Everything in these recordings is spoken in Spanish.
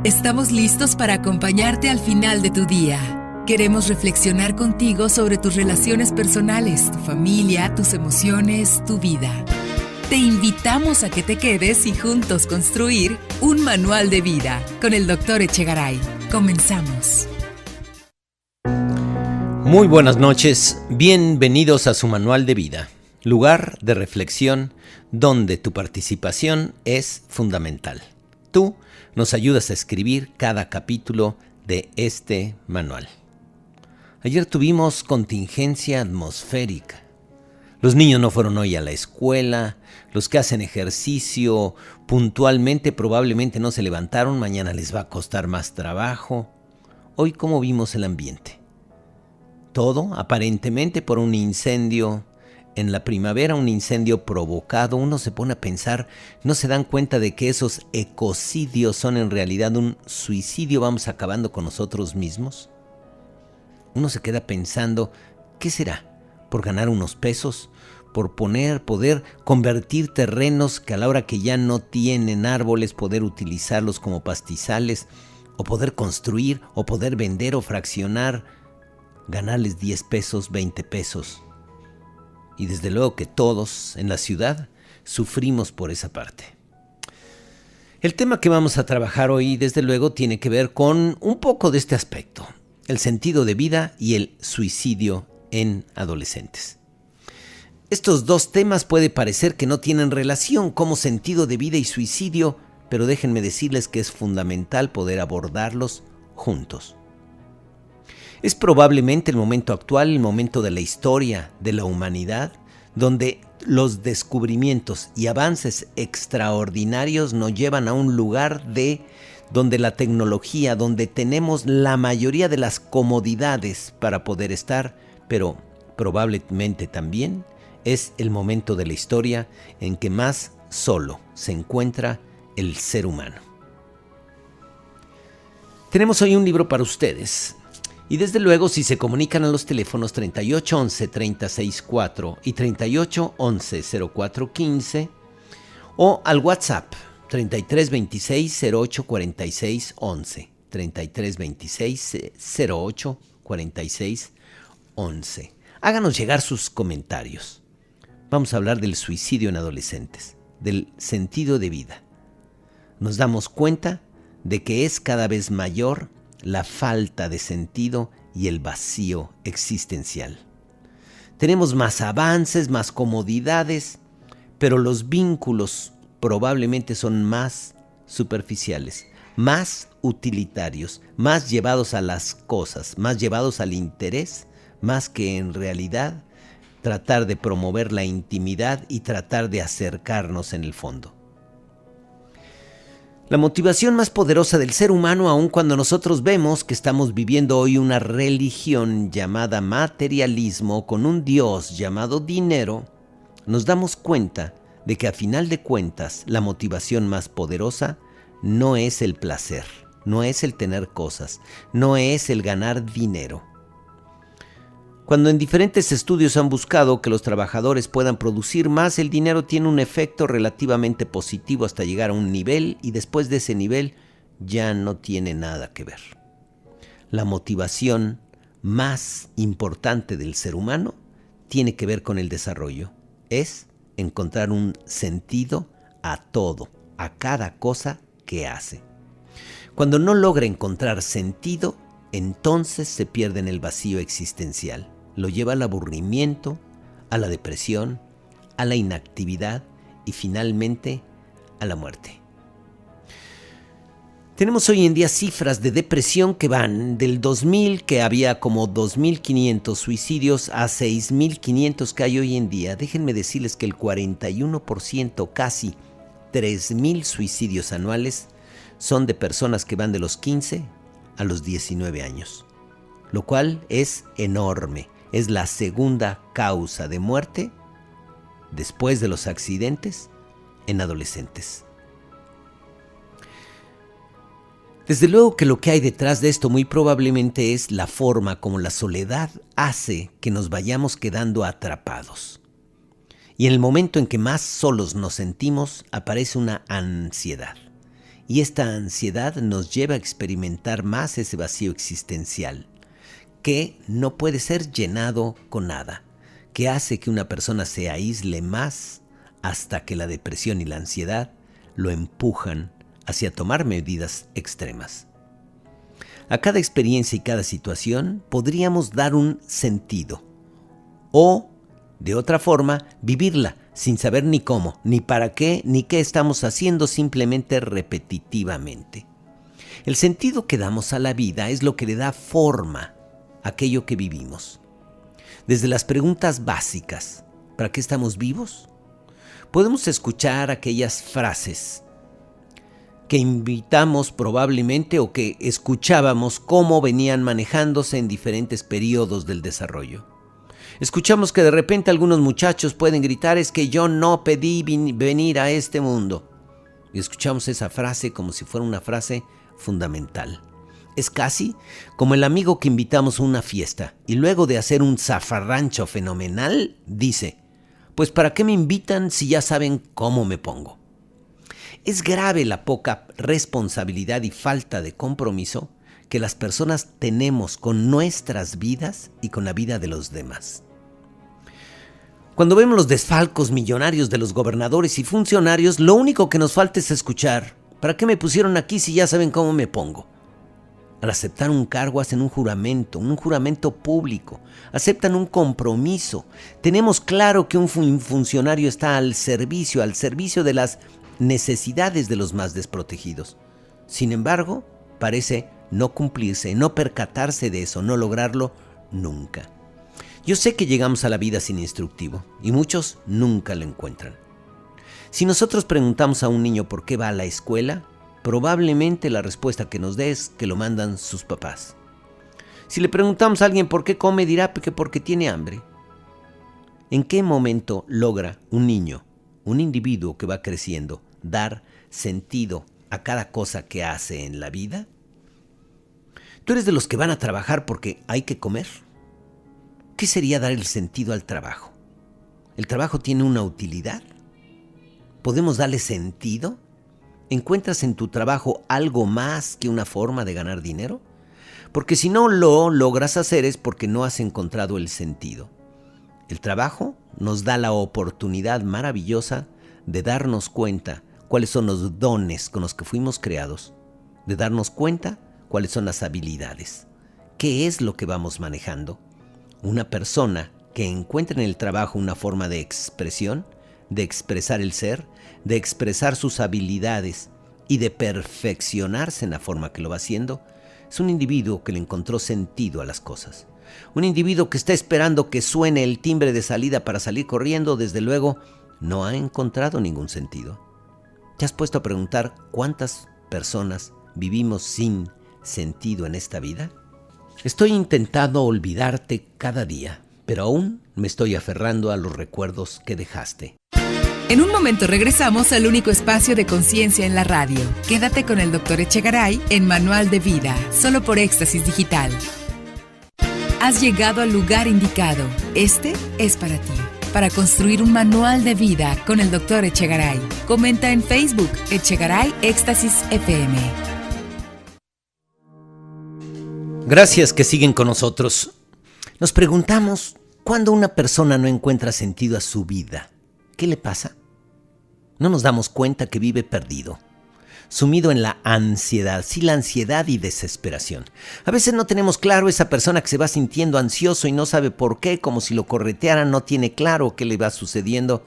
Estamos listos para acompañarte al final de tu día. Queremos reflexionar contigo sobre tus relaciones personales, tu familia, tus emociones, tu vida. Te invitamos a que te quedes y juntos construir un manual de vida con el Dr. Echegaray. Comenzamos. Muy buenas noches, bienvenidos a su manual de vida, lugar de reflexión donde tu participación es fundamental. Tú nos ayudas a escribir cada capítulo de este manual. Ayer tuvimos contingencia atmosférica. Los niños no fueron hoy a la escuela, los que hacen ejercicio puntualmente probablemente no se levantaron, mañana les va a costar más trabajo. Hoy, ¿cómo vimos el ambiente? Todo aparentemente por un incendio en la primavera, un incendio provocado. Uno se pone a pensar, no se dan cuenta de que esos ecocidios son en realidad un suicidio, vamos acabando con nosotros mismos. Uno se queda pensando, ¿qué será? ¿Por ganar unos pesos? ¿Por poder convertir terrenos que a la hora que ya no tienen árboles, poder utilizarlos como pastizales? ¿O poder construir? ¿O poder vender o fraccionar? Ganarles 10 pesos, 20 pesos. Y desde luego que todos en la ciudad sufrimos por esa parte. El tema que vamos a trabajar hoy, desde luego, tiene que ver con un poco de este aspecto. El sentido de vida y el suicidio en adolescentes. Estos dos temas puede parecer que no tienen relación como sentido de vida y suicidio, pero déjenme decirles que es fundamental poder abordarlos juntos. Es probablemente el momento actual, el momento de la historia de la humanidad, donde los descubrimientos y avances extraordinarios nos llevan a un lugar donde la tecnología, donde tenemos la mayoría de las comodidades para poder estar, pero probablemente también es el momento de la historia en que más solo se encuentra el ser humano. Tenemos hoy un libro para ustedes. Y desde luego, si se comunican a los teléfonos 3811-364 y 3811-0415 o al WhatsApp 3326-084611, 3326-084611. Háganos llegar sus comentarios. Vamos a hablar del suicidio en adolescentes, del sentido de vida. Nos damos cuenta de que es cada vez mayor la falta de sentido y el vacío existencial. Tenemos más avances, más comodidades, pero los vínculos probablemente son más superficiales, más utilitarios, más llevados a las cosas, más llevados al interés, más que en realidad tratar de promover la intimidad y tratar de acercarnos en el fondo. La motivación más poderosa del ser humano, aun cuando nosotros vemos que estamos viviendo hoy una religión llamada materialismo con un Dios llamado dinero, nos damos cuenta de que a final de cuentas la motivación más poderosa no es el placer, no es el tener cosas, no es el ganar dinero. Cuando en diferentes estudios han buscado que los trabajadores puedan producir más, el dinero tiene un efecto relativamente positivo hasta llegar a un nivel y después de ese nivel ya no tiene nada que ver. La motivación más importante del ser humano tiene que ver con el desarrollo. Es encontrar un sentido a todo, a cada cosa que hace. Cuando no logra encontrar sentido, entonces se pierde en el vacío existencial. Lo lleva al aburrimiento, a la depresión, a la inactividad y finalmente a la muerte. Tenemos hoy en día cifras de depresión que van del 2000, que había como 2.500 suicidios, a 6.500 que hay hoy en día. Déjenme decirles que el 41%, casi 3.000 suicidios anuales, son de personas que van de los 15 a los 19 años, lo cual es enorme. Es la segunda causa de muerte después de los accidentes en adolescentes. Desde luego que lo que hay detrás de esto muy probablemente es la forma como la soledad hace que nos vayamos quedando atrapados. Y en el momento en que más solos nos sentimos, aparece una ansiedad. y esta ansiedad nos lleva a experimentar más ese vacío existencial, que no puede ser llenado con nada, que hace que una persona se aísle más hasta que la depresión y la ansiedad lo empujan hacia tomar medidas extremas. A cada experiencia y cada situación podríamos dar un sentido o, de otra forma, vivirla sin saber ni cómo, ni para qué, ni qué estamos haciendo, simplemente repetitivamente. El sentido que damos a la vida es lo que le da forma a aquello que vivimos. Desde las preguntas básicas, ¿para qué estamos vivos? Podemos escuchar aquellas frases que invitamos probablemente o que escuchábamos cómo venían manejándose en diferentes periodos del desarrollo. Escuchamos que de repente algunos muchachos pueden gritar: es que yo no pedí venir a este mundo. Y escuchamos esa frase como si fuera una frase fundamental. Es casi como el amigo que invitamos a una fiesta y luego de hacer un zafarrancho fenomenal dice: pues ¿para qué me invitan si ya saben cómo me pongo? Es grave la poca responsabilidad y falta de compromiso que las personas tenemos con nuestras vidas y con la vida de los demás. Cuando vemos los desfalcos millonarios de los gobernadores y funcionarios, lo único que nos falta es escuchar: ¿para qué me pusieron aquí si ya saben cómo me pongo? Al aceptar un cargo hacen un juramento público, aceptan un compromiso. Tenemos claro que un funcionario está al servicio de las necesidades de los más desprotegidos. Sin embargo, parece no cumplirse, no percatarse de eso, no lograrlo nunca. Yo sé que llegamos a la vida sin instructivo y muchos nunca lo encuentran. Si nosotros preguntamos a un niño por qué va a la escuela, probablemente la respuesta que nos dé es que lo mandan sus papás. Si le preguntamos a alguien por qué come, dirá que porque tiene hambre. ¿En qué momento logra un niño, un individuo que va creciendo, dar sentido a cada cosa que hace en la vida? ¿Tú eres de los que van a trabajar porque hay que comer? ¿Qué sería dar el sentido al trabajo? ¿El trabajo tiene una utilidad? ¿Podemos darle sentido? ¿Encuentras en tu trabajo algo más que una forma de ganar dinero? Porque si no lo logras hacer es porque no has encontrado el sentido. El trabajo nos da la oportunidad maravillosa de darnos cuenta cuáles son los dones con los que fuimos creados, de darnos cuenta cuáles son las habilidades, qué es lo que vamos manejando. Una persona que encuentra en el trabajo una forma de expresión, de expresar el ser, de expresar sus habilidades y de perfeccionarse en la forma que lo va haciendo, es un individuo que le encontró sentido a las cosas. Un individuo que está esperando que suene el timbre de salida para salir corriendo, desde luego, no ha encontrado ningún sentido. ¿Te has puesto a preguntar cuántas personas vivimos sin sentido en esta vida? Estoy intentando olvidarte cada día, pero aún me estoy aferrando a los recuerdos que dejaste. En un momento regresamos al único espacio de conciencia en la radio. Quédate con el Dr. Echegaray en Manual de Vida, solo por Éxtasis Digital. Has llegado al lugar indicado. Este es para ti. Para construir un manual de vida con el Dr. Echegaray. Comenta en Facebook Echegaray Éxtasis FM. Gracias que siguen con nosotros. Nos preguntamos, ¿cuándo una persona no encuentra sentido a su vida? ¿Qué le pasa? No nos damos cuenta que vive perdido, sumido en la ansiedad, sí, la ansiedad y desesperación. A veces no tenemos claro esa persona que se va sintiendo ansioso y no sabe por qué, como si lo corretearan, no tiene claro qué le va sucediendo.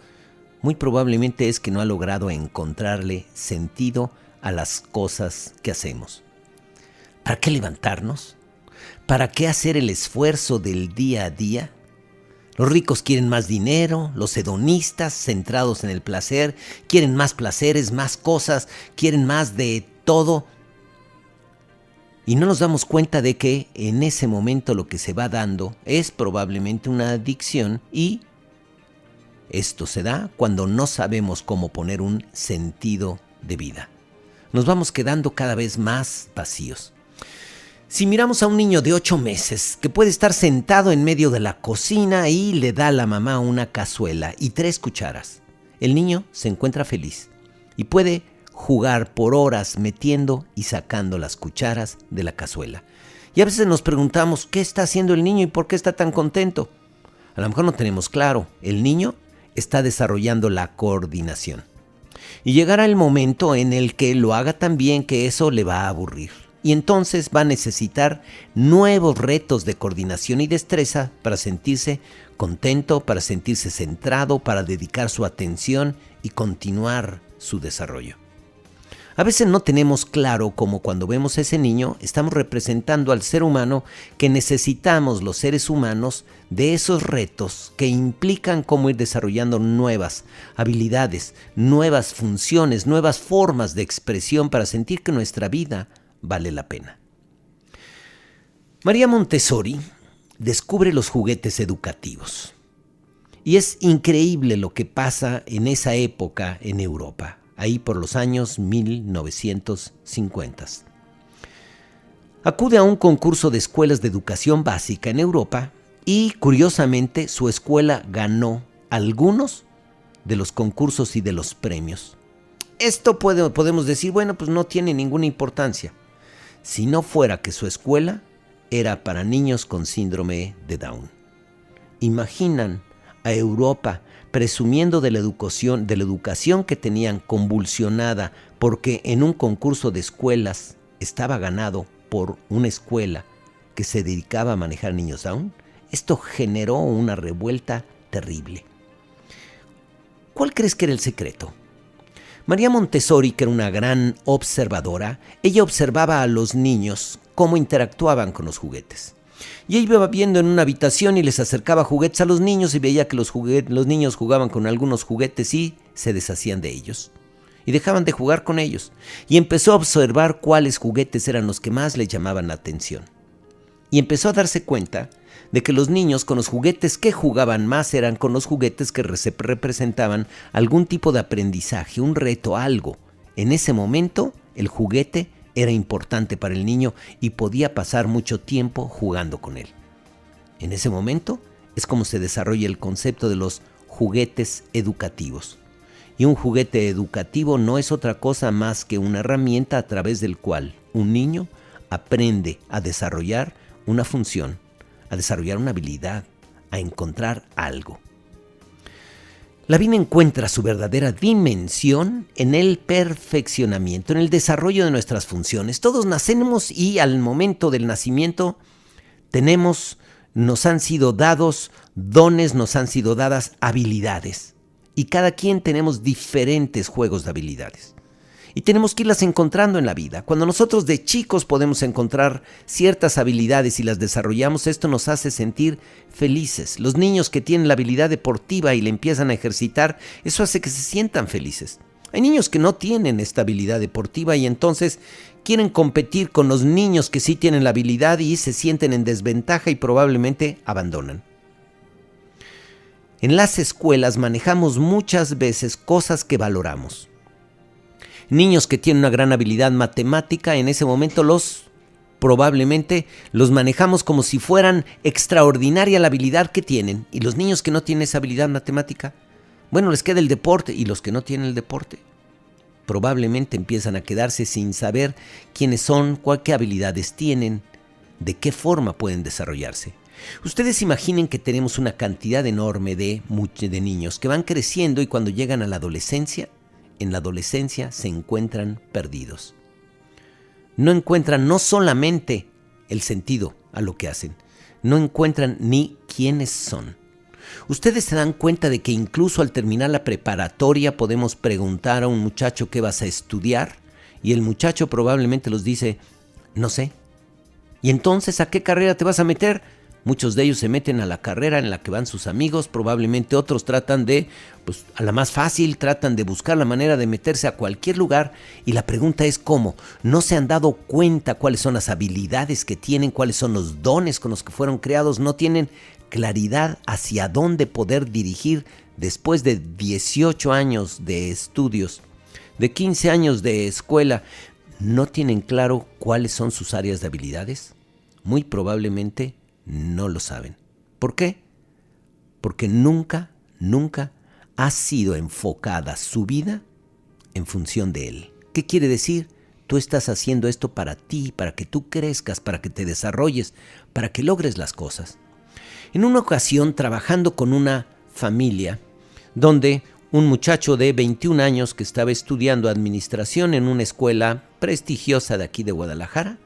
Muy probablemente es que no ha logrado encontrarle sentido a las cosas que hacemos. ¿Para qué levantarnos? ¿Para qué hacer el esfuerzo del día a día? Los ricos quieren más dinero, los hedonistas, centrados en el placer, quieren más placeres, más cosas, quieren más de todo. Y no nos damos cuenta de que en ese momento lo que se va dando es probablemente una adicción, y esto se da cuando no sabemos cómo poner un sentido de vida. Nos vamos quedando cada vez más vacíos. Si miramos a un niño de 8 meses que puede estar sentado en medio de la cocina y le da a la mamá una cazuela y 3 cucharas, el niño se encuentra feliz y puede jugar por horas metiendo y sacando las cucharas de la cazuela. Y a veces nos preguntamos, ¿qué está haciendo el niño y por qué está tan contento? A lo mejor no tenemos claro, el niño está desarrollando la coordinación. Y llegará el momento en el que lo haga tan bien que eso le va a aburrir. Y entonces va a necesitar nuevos retos de coordinación y destreza para sentirse contento, para sentirse centrado, para dedicar su atención y continuar su desarrollo. A veces no tenemos claro cómo cuando vemos a ese niño estamos representando al ser humano que necesitamos los seres humanos de esos retos que implican cómo ir desarrollando nuevas habilidades, nuevas funciones, nuevas formas de expresión para sentir que nuestra vida vale la pena. María Montessori descubre los juguetes educativos. Y es increíble lo que pasa en esa época en Europa, ahí por los años 1950. Acude a un concurso de escuelas de educación básica en Europa y, curiosamente, su escuela ganó algunos de los concursos y de los premios. Esto podemos decir, bueno, pues no tiene ninguna importancia. Si no fuera que su escuela era para niños con síndrome de Down. Imaginan a Europa presumiendo de la educación que tenían convulsionada porque en un concurso de escuelas estaba ganado por una escuela que se dedicaba a manejar niños Down. Esto generó una revuelta terrible. ¿Cuál crees que era el secreto? María Montessori, que era una gran observadora, ella observaba a los niños cómo interactuaban con los juguetes. Y ella iba viendo en una habitación y les acercaba juguetes a los niños y veía que los niños jugaban con algunos juguetes y se deshacían de ellos. Y dejaban de jugar con ellos. Y empezó a observar cuáles juguetes eran los que más le llamaban la atención. Y empezó a darse cuenta de que los niños con los juguetes que jugaban más eran con los juguetes que representaban algún tipo de aprendizaje, un reto, algo. En ese momento, el juguete era importante para el niño y podía pasar mucho tiempo jugando con él. En ese momento es como se desarrolla el concepto de los juguetes educativos. Y un juguete educativo no es otra cosa más que una herramienta a través del cual un niño aprende a desarrollar una función, a desarrollar una habilidad, a encontrar algo. La vida encuentra su verdadera dimensión en el perfeccionamiento, en el desarrollo de nuestras funciones. Todos nacemos y al momento del nacimiento nos han sido dados dones, nos han sido dadas habilidades. Y cada quien tenemos diferentes juegos de habilidades. Y tenemos que irlas encontrando en la vida. Cuando nosotros de chicos podemos encontrar ciertas habilidades y las desarrollamos, esto nos hace sentir felices. Los niños que tienen la habilidad deportiva y la empiezan a ejercitar, eso hace que se sientan felices. Hay niños que no tienen esta habilidad deportiva y entonces quieren competir con los niños que sí tienen la habilidad y se sienten en desventaja y probablemente abandonan. En las escuelas manejamos muchas veces cosas que valoramos. Niños que tienen una gran habilidad matemática, en ese momento probablemente los manejamos como si fueran extraordinaria la habilidad que tienen. Y los niños que no tienen esa habilidad matemática, bueno, les queda el deporte. Y los que no tienen el deporte, probablemente empiezan a quedarse sin saber quiénes son, qué habilidades tienen, de qué forma pueden desarrollarse. Ustedes imaginen que tenemos una cantidad enorme de niños que van creciendo y cuando llegan a la adolescencia, en la adolescencia se encuentran perdidos. No encuentran no solamente el sentido a lo que hacen, no encuentran ni quiénes son. Ustedes se dan cuenta de que incluso al terminar la preparatoria podemos preguntar a un muchacho qué vas a estudiar y el muchacho probablemente los dice, no sé. ¿Y entonces a qué carrera te vas a meter? Muchos de ellos se meten a la carrera en la que van sus amigos, probablemente otros tratan a la más fácil, tratan de buscar la manera de meterse a cualquier lugar y la pregunta es ¿cómo? No se han dado cuenta cuáles son las habilidades que tienen, cuáles son los dones con los que fueron creados, no tienen claridad hacia dónde poder dirigir después de 18 años de estudios, de 15 años de escuela, no tienen claro cuáles son sus áreas de habilidades. Muy probablemente no lo saben. ¿Por qué? Porque nunca ha sido enfocada su vida en función de él. ¿Qué quiere decir? Tú estás haciendo esto para ti, para que tú crezcas, para que te desarrolles, para que logres las cosas. En una ocasión, trabajando con una familia, donde un muchacho de 21 años que estaba estudiando administración en una escuela prestigiosa de aquí de Guadalajara,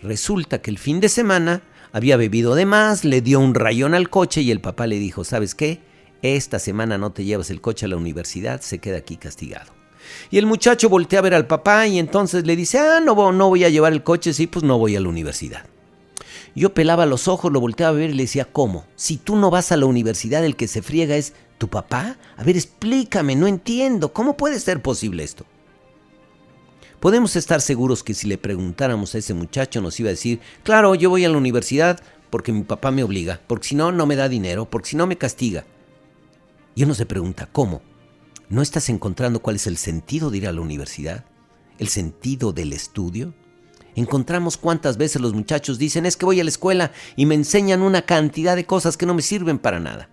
resulta que el fin de semana había bebido de más, le dio un rayón al coche y el papá le dijo, ¿sabes qué? Esta semana no te llevas el coche a la universidad, se queda aquí castigado. Y el muchacho voltea a ver al papá y entonces le dice, no voy a llevar el coche, sí, pues no voy a la universidad. Yo pelaba los ojos, lo volteaba a ver y le decía, ¿cómo? Si tú no vas a la universidad, el que se friega es tu papá. A ver, explícame, no entiendo, ¿cómo puede ser posible esto? Podemos estar seguros que si le preguntáramos a ese muchacho nos iba a decir, claro, yo voy a la universidad porque mi papá me obliga, porque si no, no me da dinero, porque si no me castiga. Y uno se pregunta, ¿cómo? ¿No estás encontrando cuál es el sentido de ir a la universidad? ¿El sentido del estudio? Encontramos cuántas veces los muchachos dicen, es que voy a la escuela y me enseñan una cantidad de cosas que no me sirven para nada.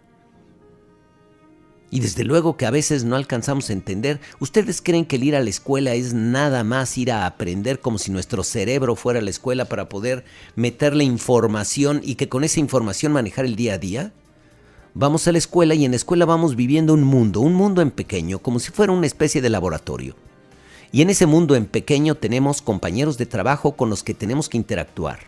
Y desde luego que a veces no alcanzamos a entender. ¿Ustedes creen que el ir a la escuela es nada más ir a aprender como si nuestro cerebro fuera a la escuela para poder meterle información y que con esa información manejar el día a día? Vamos a la escuela y en la escuela vamos viviendo un mundo en pequeño, como si fuera una especie de laboratorio. Y en ese mundo en pequeño tenemos compañeros de trabajo con los que tenemos que interactuar.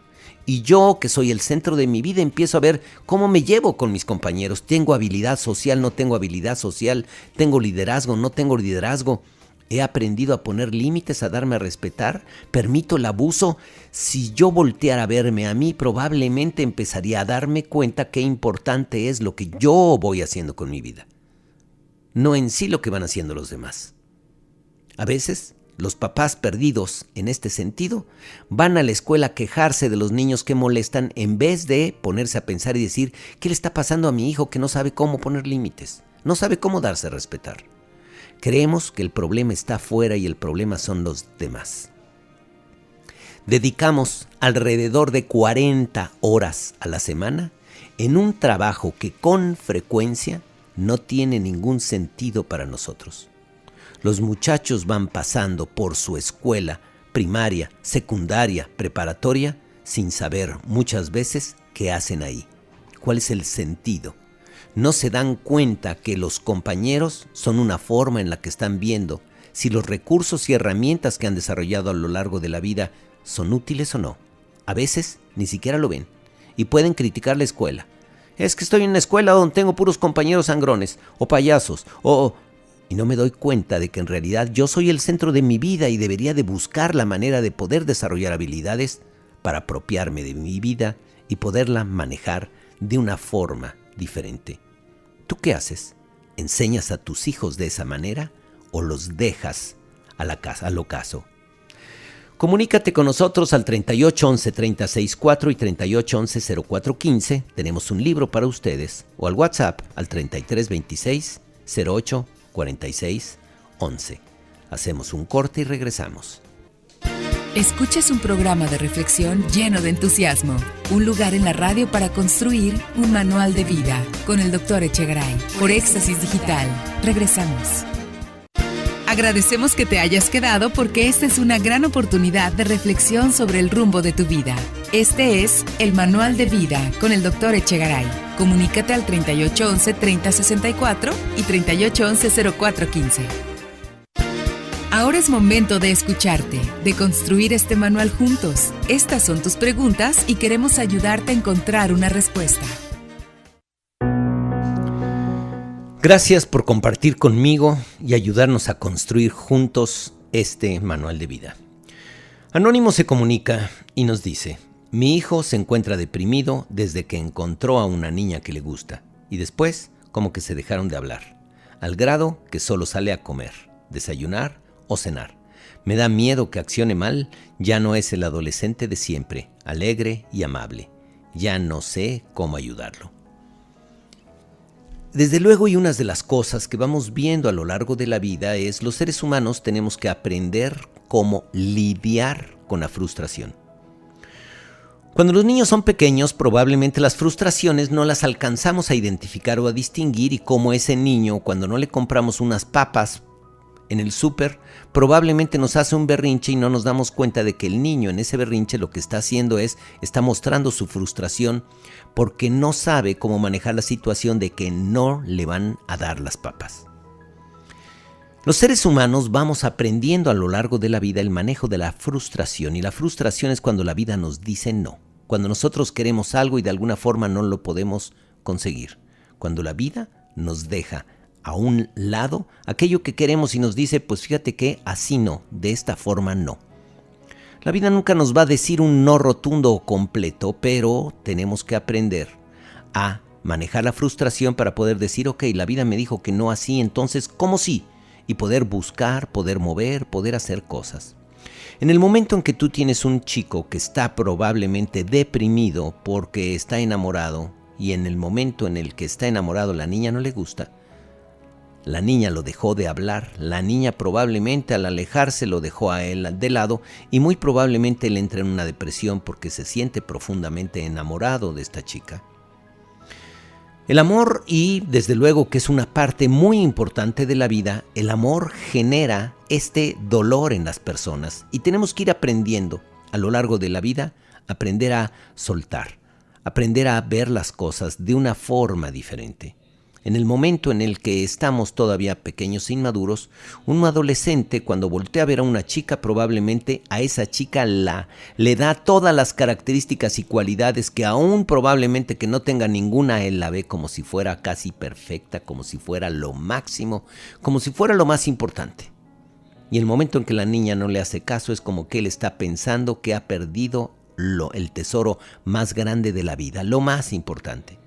Y yo, que soy el centro de mi vida, empiezo a ver cómo me llevo con mis compañeros. ¿Tengo habilidad social? ¿No tengo habilidad social? ¿Tengo liderazgo? ¿No tengo liderazgo? ¿He aprendido a poner límites, a darme a respetar? ¿Permito el abuso? Si yo volteara a verme a mí, probablemente empezaría a darme cuenta qué importante es lo que yo voy haciendo con mi vida. No en sí lo que van haciendo los demás. A veces, los papás perdidos en este sentido van a la escuela a quejarse de los niños que molestan en vez de ponerse a pensar y decir, ¿qué le está pasando a mi hijo que no sabe cómo poner límites? No sabe cómo darse a respetar. Creemos que el problema está afuera y el problema son los demás. Dedicamos alrededor de 40 horas a la semana en un trabajo que con frecuencia no tiene ningún sentido para nosotros. Los muchachos van pasando por su escuela primaria, secundaria, preparatoria, sin saber muchas veces qué hacen ahí. ¿Cuál es el sentido? No se dan cuenta que los compañeros son una forma en la que están viendo si los recursos y herramientas que han desarrollado a lo largo de la vida son útiles o no. A veces ni siquiera lo ven y pueden criticar la escuela. Es que estoy en una escuela donde tengo puros compañeros sangrones o payasos y no me doy cuenta de que en realidad yo soy el centro de mi vida y debería de buscar la manera de poder desarrollar habilidades para apropiarme de mi vida y poderla manejar de una forma diferente. ¿Tú qué haces? ¿Enseñas a tus hijos de esa manera o los dejas al ocaso? Comunícate con nosotros al 38 11 36 4 y 38 11 04 15. Tenemos un libro para ustedes. O al WhatsApp al 33 26 08 46 11. Hacemos un corte y regresamos. Escuchas un programa de reflexión lleno de entusiasmo. Un lugar en la radio para construir un manual de vida. Con el Dr. Echegaray. Por Éxtasis Digital. Regresamos. Agradecemos que te hayas quedado porque esta es una gran oportunidad de reflexión sobre el rumbo de tu vida. Este es el Manual de Vida con el Dr. Echegaray. Comunícate al 3811-3064 y 3811-0415. Ahora es momento de escucharte, de construir este manual juntos. Estas son tus preguntas y queremos ayudarte a encontrar una respuesta. Gracias por compartir conmigo y ayudarnos a construir juntos este manual de vida. Anónimo se comunica y nos dice: mi hijo se encuentra deprimido desde que encontró a una niña que le gusta y después como que se dejaron de hablar, al grado que solo sale a comer, desayunar o cenar. Me da miedo que accione mal, ya no es el adolescente de siempre, alegre y amable. Ya no sé cómo ayudarlo. Desde luego, y una de las cosas que vamos viendo a lo largo de la vida es los seres humanos tenemos que aprender cómo lidiar con la frustración. Cuando los niños son pequeños, probablemente las frustraciones no las alcanzamos a identificar o a distinguir, y como ese niño, cuando no le compramos unas papas en el súper, probablemente nos hace un berrinche y no nos damos cuenta de que el niño en ese berrinche lo que está haciendo está mostrando su frustración porque no sabe cómo manejar la situación de que no le van a dar las papas. Los seres humanos vamos aprendiendo a lo largo de la vida el manejo de la frustración, y la frustración es cuando la vida nos dice no, cuando nosotros queremos algo y de alguna forma no lo podemos conseguir, cuando la vida nos deja a un lado aquello que queremos y nos dice, pues fíjate que así no, de esta forma no. La vida nunca nos va a decir un no rotundo o completo, pero tenemos que aprender a manejar la frustración para poder decir, ok, la vida me dijo que no así, entonces, ¿cómo sí? Y poder buscar, poder mover, poder hacer cosas. En el momento en que tú tienes un chico que está probablemente deprimido porque está enamorado, y en el momento en el que está enamorado la niña no le gusta, la niña lo dejó de hablar, la niña probablemente al alejarse lo dejó a él de lado y muy probablemente él entra en una depresión porque se siente profundamente enamorado de esta chica. El amor, y desde luego que es una parte muy importante de la vida, el amor genera este dolor en las personas y tenemos que ir aprendiendo a lo largo de la vida, aprender a soltar, aprender a ver las cosas de una forma diferente. En el momento en el que estamos todavía pequeños e inmaduros, un adolescente cuando voltea a ver a una chica, probablemente a esa chica le da todas las características y cualidades que aún probablemente que no tenga ninguna, él la ve como si fuera casi perfecta, como si fuera lo máximo, como si fuera lo más importante. Y el momento en que la niña no le hace caso es como que él está pensando que ha perdido el tesoro más grande de la vida, lo más importante.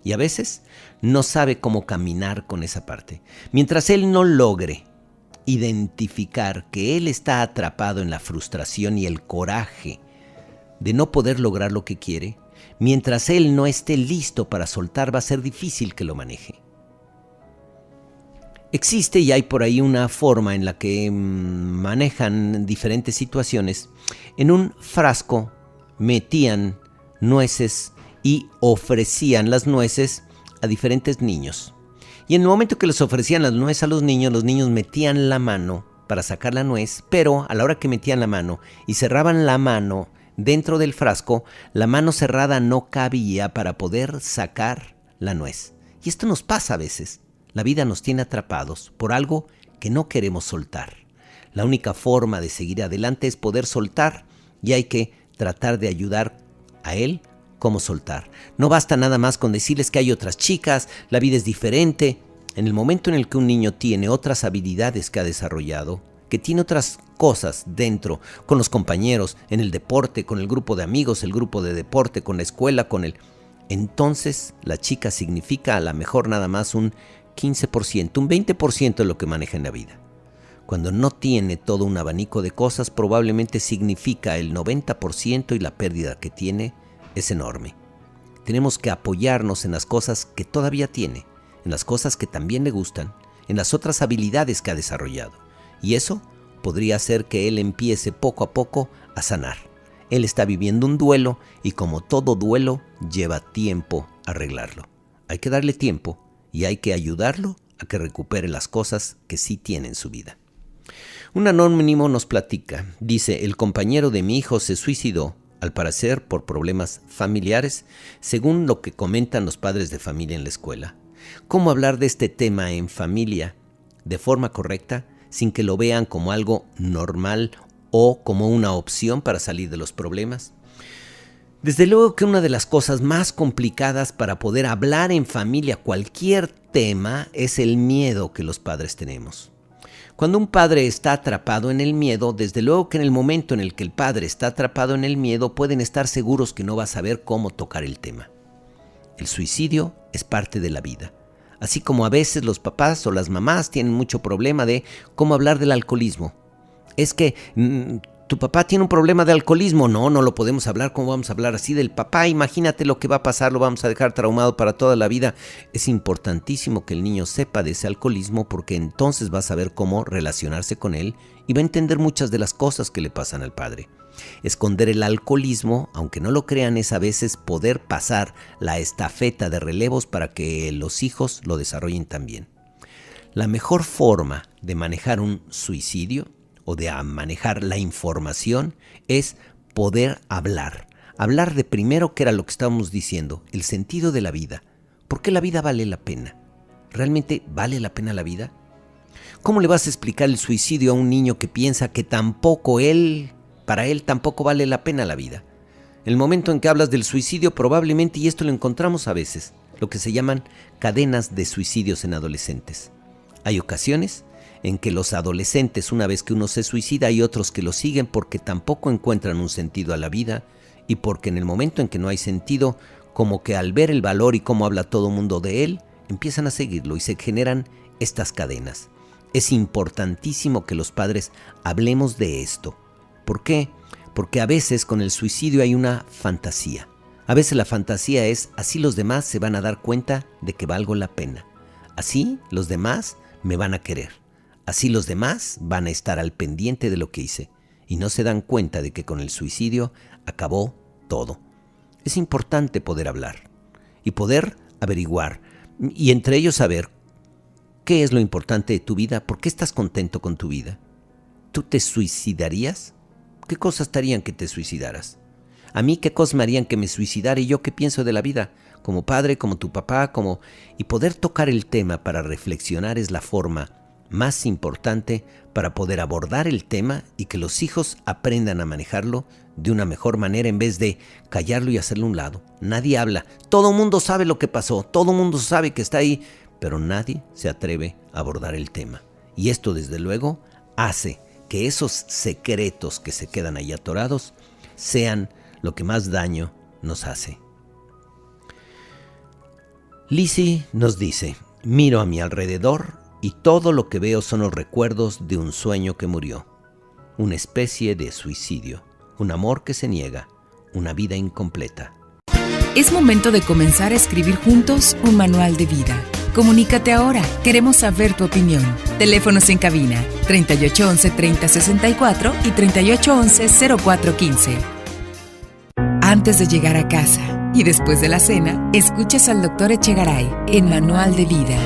Y a veces no sabe cómo caminar con esa parte. Mientras él no logre identificar que él está atrapado en la frustración y el coraje de no poder lograr lo que quiere, mientras él no esté listo para soltar, va a ser difícil que lo maneje. Existe y hay por ahí una forma en la que manejan diferentes situaciones. En un frasco metían nueces y ofrecían las nueces a diferentes niños. Y en el momento que les ofrecían las nueces a los niños metían la mano para sacar la nuez, pero a la hora que metían la mano y cerraban la mano dentro del frasco, la mano cerrada no cabía para poder sacar la nuez. Y esto nos pasa a veces. La vida nos tiene atrapados por algo que no queremos soltar. La única forma de seguir adelante es poder soltar, y hay que tratar de ayudar a él cómo soltar. No basta nada más con decirles que hay otras chicas, la vida es diferente. En el momento en el que un niño tiene otras habilidades que ha desarrollado, que tiene otras cosas dentro, con los compañeros, en el deporte, con el grupo de amigos, el grupo de deporte, con la escuela, entonces la chica significa a lo mejor nada más un 15%, un 20% de lo que maneja en la vida. Cuando no tiene todo un abanico de cosas, probablemente significa el 90% y la pérdida que tiene es enorme. Tenemos que apoyarnos en las cosas que todavía tiene, en las cosas que también le gustan, en las otras habilidades que ha desarrollado. Y eso podría hacer que él empiece poco a poco a sanar. Él está viviendo un duelo y como todo duelo, lleva tiempo arreglarlo. Hay que darle tiempo y hay que ayudarlo a que recupere las cosas que sí tiene en su vida. Un anónimo nos platica, dice, el compañero de mi hijo se suicidó, al parecer por problemas familiares, según lo que comentan los padres de familia en la escuela. ¿Cómo hablar de este tema en familia de forma correcta sin que lo vean como algo normal o como una opción para salir de los problemas? Desde luego que una de las cosas más complicadas para poder hablar en familia cualquier tema es el miedo que los padres tenemos. Cuando un padre está atrapado en el miedo, desde luego que en el momento en el que el padre está atrapado en el miedo, pueden estar seguros que no va a saber cómo tocar el tema. El suicidio es parte de la vida. Así como a veces los papás o las mamás tienen mucho problema de cómo hablar del alcoholismo. Es que tu papá tiene un problema de alcoholismo. No lo podemos hablar. ¿Cómo vamos a hablar así del papá? Imagínate lo que va a pasar, lo vamos a dejar traumado para toda la vida. Es importantísimo que el niño sepa de ese alcoholismo porque entonces va a saber cómo relacionarse con él y va a entender muchas de las cosas que le pasan al padre. Esconder el alcoholismo, aunque no lo crean, es a veces poder pasar la estafeta de relevos para que los hijos lo desarrollen también. La mejor forma de manejar un suicidio o de manejar la información es poder hablar. Hablar de primero, que era lo que estábamos diciendo, el sentido de la vida. ¿Por qué la vida vale la pena? ¿Realmente vale la pena la vida? ¿Cómo le vas a explicar el suicidio a un niño que piensa que para él tampoco vale la pena la vida? El momento en que hablas del suicidio probablemente, y esto lo encontramos a veces, lo que se llaman cadenas de suicidios en adolescentes. Hay ocasiones en que los adolescentes, una vez que uno se suicida, hay otros que lo siguen porque tampoco encuentran un sentido a la vida y porque en el momento en que no hay sentido, como que al ver el valor y cómo habla todo el mundo de él, empiezan a seguirlo y se generan estas cadenas. Es importantísimo que los padres hablemos de esto. ¿Por qué? Porque a veces con el suicidio hay una fantasía. A veces la fantasía es: así los demás se van a dar cuenta de que valgo la pena. Así los demás me van a querer. Así los demás van a estar al pendiente de lo que hice. Y no se dan cuenta de que con el suicidio acabó todo. Es importante poder hablar y poder averiguar, y entre ellos saber qué es lo importante de tu vida, por qué estás contento con tu vida. ¿Tú te suicidarías? ¿Qué cosas te harían que te suicidaras? A mí, ¿qué cosas me harían que me suicidara? ¿Y yo qué pienso de la vida? Como padre, como tu papá, Y poder tocar el tema para reflexionar es la forma más importante para poder abordar el tema y que los hijos aprendan a manejarlo de una mejor manera en vez de callarlo y hacerlo a un lado. Nadie habla. Todo el mundo sabe lo que pasó. Todo el mundo sabe que está ahí, pero nadie se atreve a abordar el tema. Y esto, desde luego, hace que esos secretos que se quedan ahí atorados sean lo que más daño nos hace. Lizzie nos dice: miro a mi alrededor y todo lo que veo son los recuerdos de un sueño que murió, una especie de suicidio, un amor que se niega, una vida incompleta. Es momento de comenzar a escribir juntos un manual de vida. Comunícate ahora, queremos saber tu opinión. Teléfonos en cabina 3811-3064 y 3811-0415. Antes de llegar a casa y después de la cena, escuchas al Dr. Echegaray en Manual de Vida.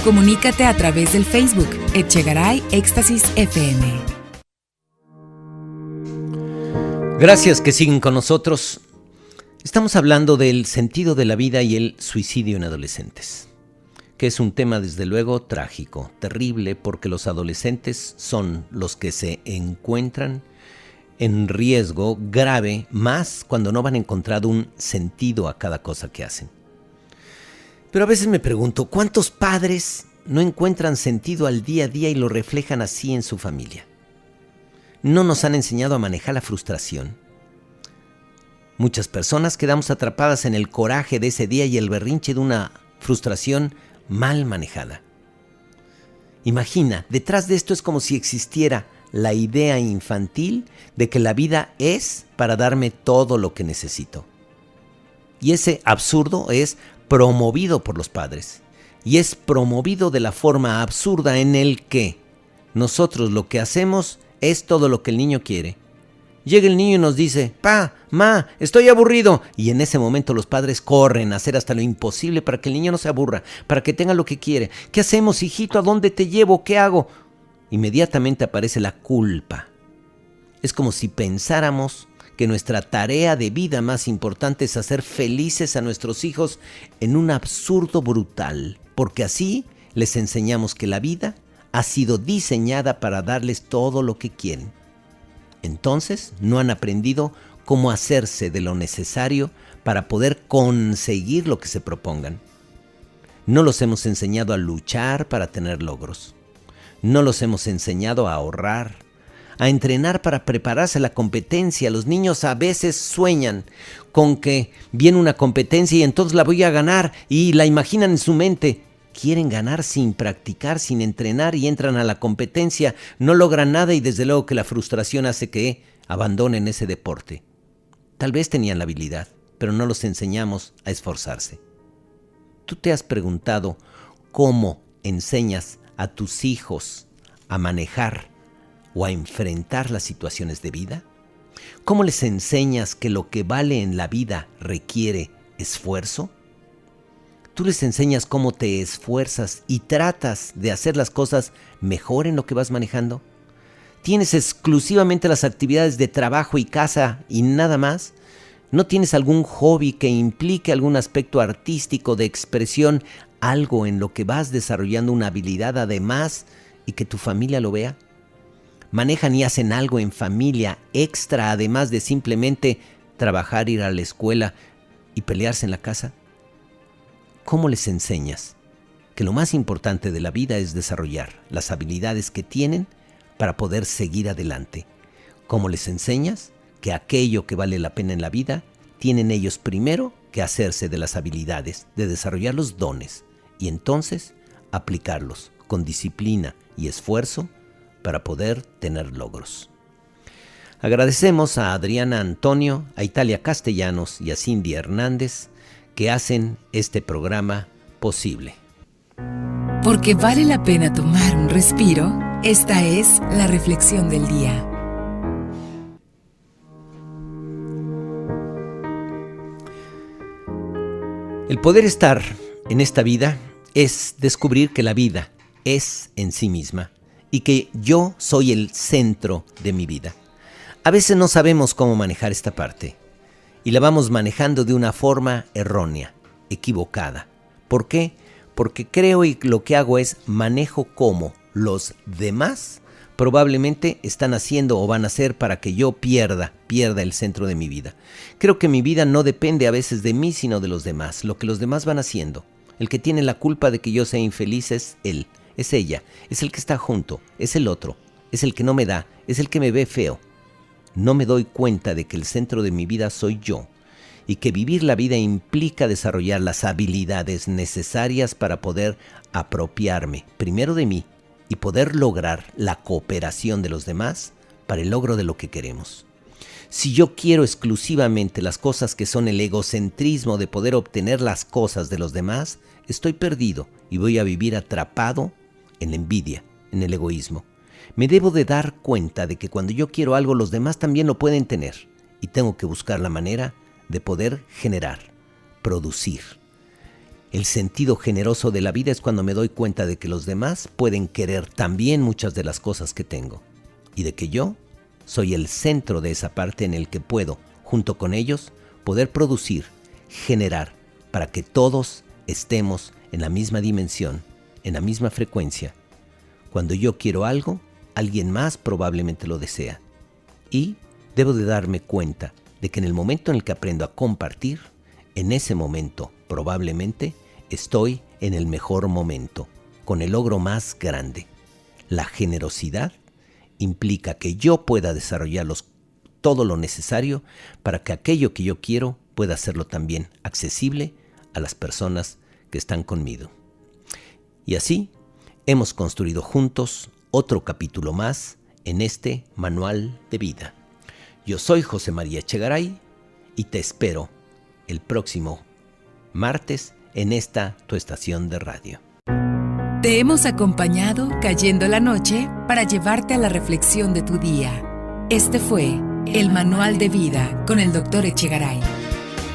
Comunícate a través del Facebook Echegaray Éxtasis FM. Gracias que siguen con nosotros. Estamos hablando del sentido de la vida y el suicidio en adolescentes, que es un tema desde luego trágico, terrible, porque los adolescentes son los que se encuentran en riesgo grave, más cuando no han encontrado un sentido a cada cosa que hacen. Pero a veces me pregunto, ¿cuántos padres no encuentran sentido al día a día y lo reflejan así en su familia? No nos han enseñado a manejar la frustración. Muchas personas quedamos atrapadas en el coraje de ese día y el berrinche de una frustración mal manejada. Imagina, detrás de esto es como si existiera la idea infantil de que la vida es para darme todo lo que necesito. Y ese absurdo es promovido por los padres. Y es promovido de la forma absurda en el que nosotros lo que hacemos es todo lo que el niño quiere. Llega el niño y nos dice: pa, ma, estoy aburrido. Y en ese momento los padres corren a hacer hasta lo imposible para que el niño no se aburra, para que tenga lo que quiere. ¿Qué hacemos, hijito? ¿A dónde te llevo? ¿Qué hago? Inmediatamente aparece la culpa. Es como si pensáramos que nuestra tarea de vida más importante es hacer felices a nuestros hijos en un absurdo brutal, porque así les enseñamos que la vida ha sido diseñada para darles todo lo que quieren. Entonces no han aprendido cómo hacerse de lo necesario para poder conseguir lo que se propongan. No los hemos enseñado a luchar para tener logros. No los hemos enseñado a ahorrar, a entrenar para prepararse a la competencia. Los niños a veces sueñan con que viene una competencia y entonces la voy a ganar y la imaginan en su mente. Quieren ganar sin practicar, sin entrenar y entran a la competencia, no logran nada y desde luego que la frustración hace que abandonen ese deporte. Tal vez tenían la habilidad, pero no los enseñamos a esforzarse. ¿Tú te has preguntado cómo enseñas a tus hijos a manejar o a enfrentar las situaciones de vida? ¿Cómo les enseñas que lo que vale en la vida requiere esfuerzo? Tú les enseñas cómo te esfuerzas y tratas de hacer las cosas mejor en lo que vas manejando. ¿Tienes exclusivamente las actividades de trabajo y casa y nada más? ¿No tienes algún hobby que implique algún aspecto artístico de expresión, algo en lo que vas desarrollando una habilidad además y que tu familia lo vea? ¿Manejan y hacen algo en familia extra además de simplemente trabajar, ir a la escuela y pelearse en la casa? ¿Cómo les enseñas que lo más importante de la vida es desarrollar las habilidades que tienen para poder seguir adelante? ¿Cómo les enseñas que aquello que vale la pena en la vida tienen ellos primero que hacerse de las habilidades, de desarrollar los dones y entonces aplicarlos con disciplina y esfuerzo para poder tener logros? Agradecemos a Adriana Antonio, a Italia Castellanos y a Cindy Hernández que hacen este programa posible. Porque vale la pena tomar un respiro, esta es la reflexión del día. El poder estar en esta vida es descubrir que la vida es en sí misma y que yo soy el centro de mi vida. A veces no sabemos cómo manejar esta parte y la vamos manejando de una forma errónea, equivocada. ¿Por qué? Porque creo y lo que hago es manejo como los demás probablemente están haciendo o van a hacer para que yo pierda el centro de mi vida. Creo que mi vida no depende a veces de mí, sino de los demás, lo que los demás van haciendo. El que tiene la culpa de que yo sea infeliz es él, es ella, es el que está junto, es el otro, es el que no me da, es el que me ve feo. No me doy cuenta de que el centro de mi vida soy yo y que vivir la vida implica desarrollar las habilidades necesarias para poder apropiarme primero de mí y poder lograr la cooperación de los demás para el logro de lo que queremos. Si yo quiero exclusivamente las cosas que son el egocentrismo de poder obtener las cosas de los demás, estoy perdido y voy a vivir atrapado en la envidia, en el egoísmo. Me debo de dar cuenta de que cuando yo quiero algo, los demás también lo pueden tener y tengo que buscar la manera de poder generar, producir. El sentido generoso de la vida es cuando me doy cuenta de que los demás pueden querer también muchas de las cosas que tengo y de que yo soy el centro de esa parte en el que puedo, junto con ellos, poder producir, generar, para que todos estemos en la misma dimensión, en la misma frecuencia. Cuando yo quiero algo, alguien más probablemente lo desea. Y debo de darme cuenta de que en el momento en el que aprendo a compartir, en ese momento probablemente estoy en el mejor momento, con el logro más grande. La generosidad implica que yo pueda desarrollar todo lo necesario para que aquello que yo quiero pueda hacerlo también accesible a las personas que están conmigo. Y así hemos construido juntos otro capítulo más en este manual de vida. Yo soy José María Echegaray y te espero el próximo martes en esta tu estación de radio. Te hemos acompañado cayendo la noche para llevarte a la reflexión de tu día. Este fue el Manual de Vida con el Dr. Echegaray.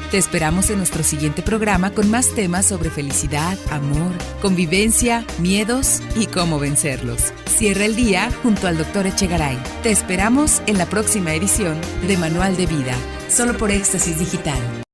Te esperamos en nuestro siguiente programa con más temas sobre felicidad, amor, convivencia, miedos y cómo vencerlos. Cierra el día junto al Dr. Echegaray. Te esperamos en la próxima edición de Manual de Vida, solo por Éxtasis Digital.